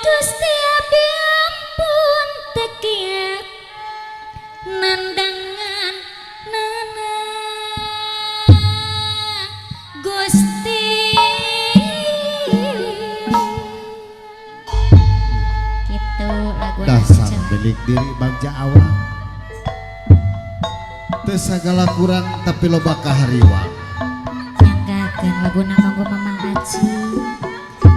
Gusti abi ampun tekiat nandangan nana Gusti gitu lagu dasar belik diri bagja awal teu sagala kurang tapi loba kahariwang nyanggakeun laguna kanggo Mamang Aji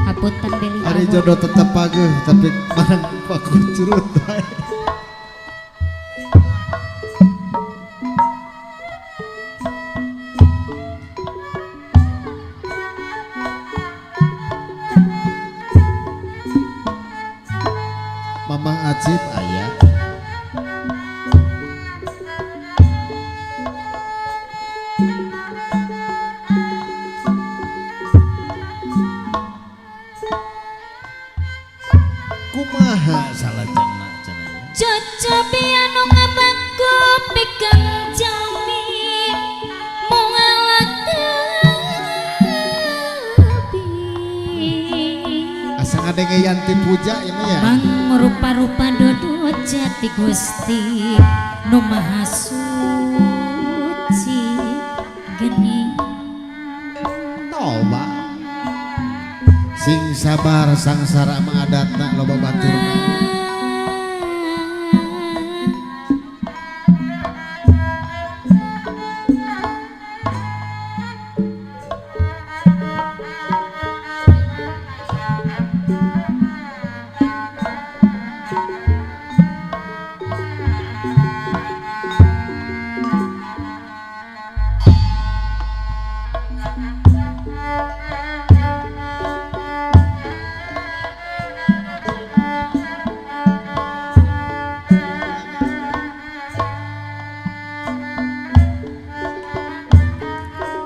hapunten beli hari jodoh tetep pageuh tapi barang paku curut bae. Mamang Acip aya kumaha salajengna cenah cocobi anu ngabaku pikeun jalmi moal tebi asa ngadenge Yanti Puja ya mah ya mang rupa-rupa dodot jati Gusti nu maha suci geni toba sing sabar sangsara mengadatna loba baturna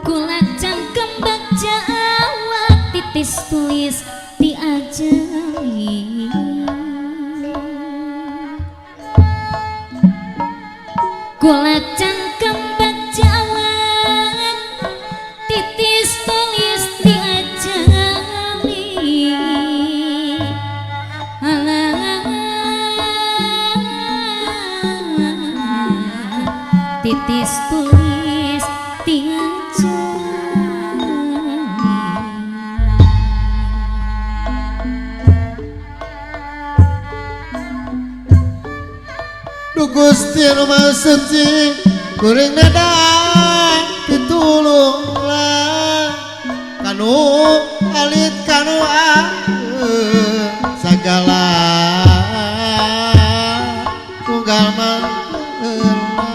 kula cangkem baca awak titis tulis diajari kula cangkem baca awak titis tulis diajari titis tulis Duh Gusti anu Maha Suci kuring nada pitulunglah kanu alit kanu sagala tunggal manteurna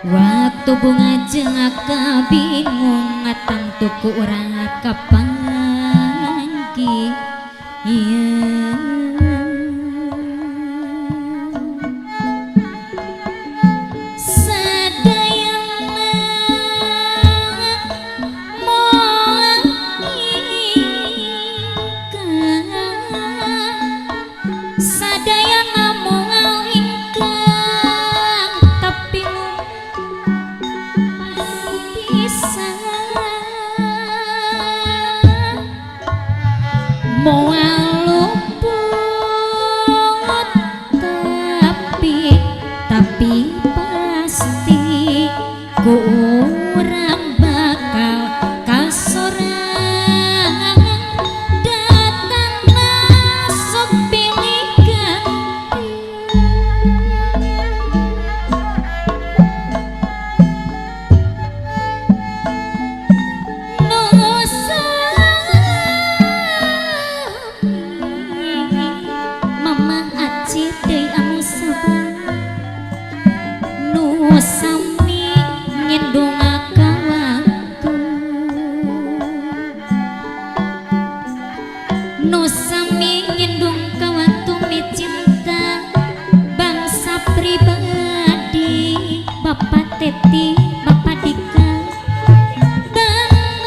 waktu bunga jengaka bingung ngatang tuku urang kapanggi iya sadayana moal ingkang sadayana moal ingkang tapi moal luput tapi pasti ku urang bakal kasorang datang masuk pilih ganti Mamang Acip deui anu sabar nu sami ngendong ka waktu nu sami ngendong ka waktu mi cinta bangsa pribadi Bapak Teti Bapak Dika bangsa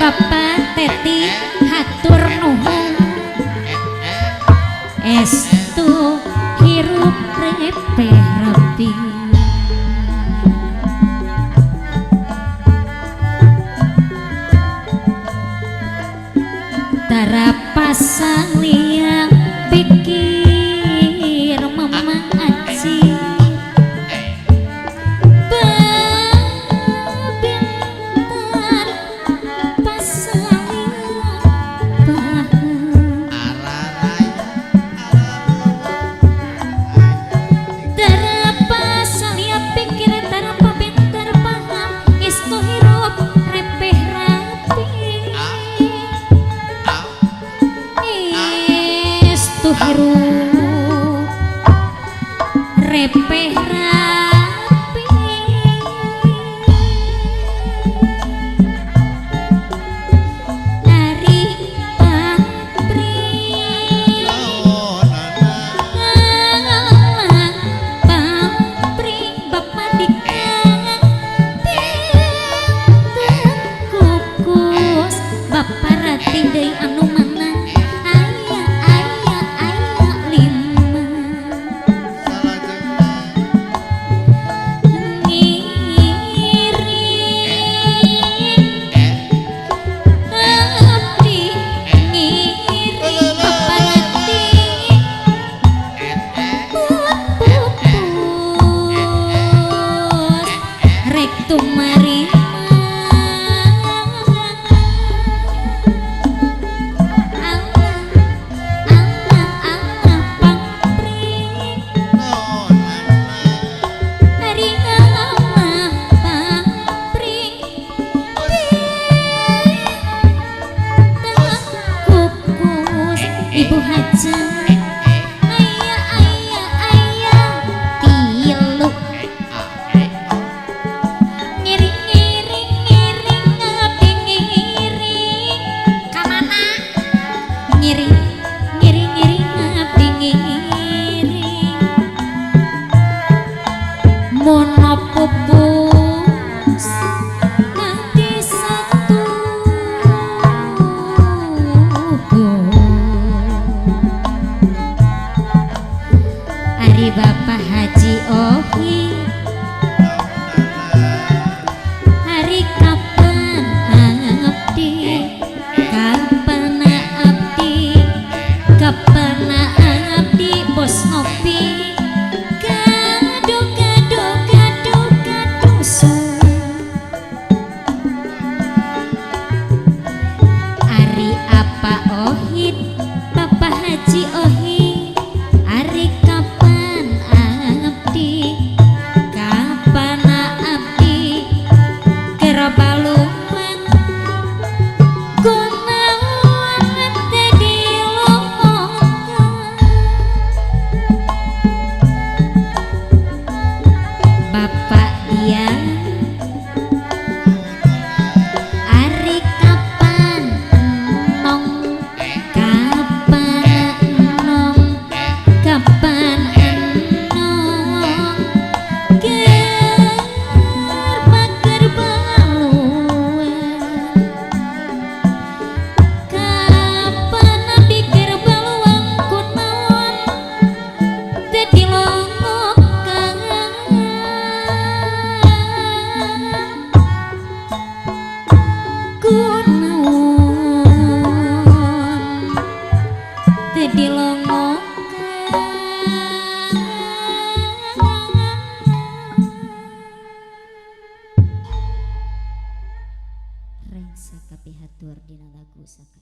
Bapak Teti hatur nuhun estu hirup repeh rapi tara pasang liang pikir memang aci babintan pasang liang tara pasang liang pikir tara babintan paham istu hirup repeh rapi istu hirup repeh rapi dari pabrik pabrik bapak dikang kukus bapak rati deui anu mana aya lima Ibu Haja ayah tilu ngiring abdi ngiring kamana ngiring abdi ngiring mono pupus nanti satu Ari Bapak Haji Ohi hari kapan abdi bos ngopi gado sun Ari apa Ohid Bapak Haji Ohi ari kapan abdi kerabaluan gunawan tadi lomongan Bapak dia ari kapan nong kapan enong bakar baluan kapan pikir baluan kunaon tadi longokan kunaon tadi longokan Rengsek kapihatur dina lagu saka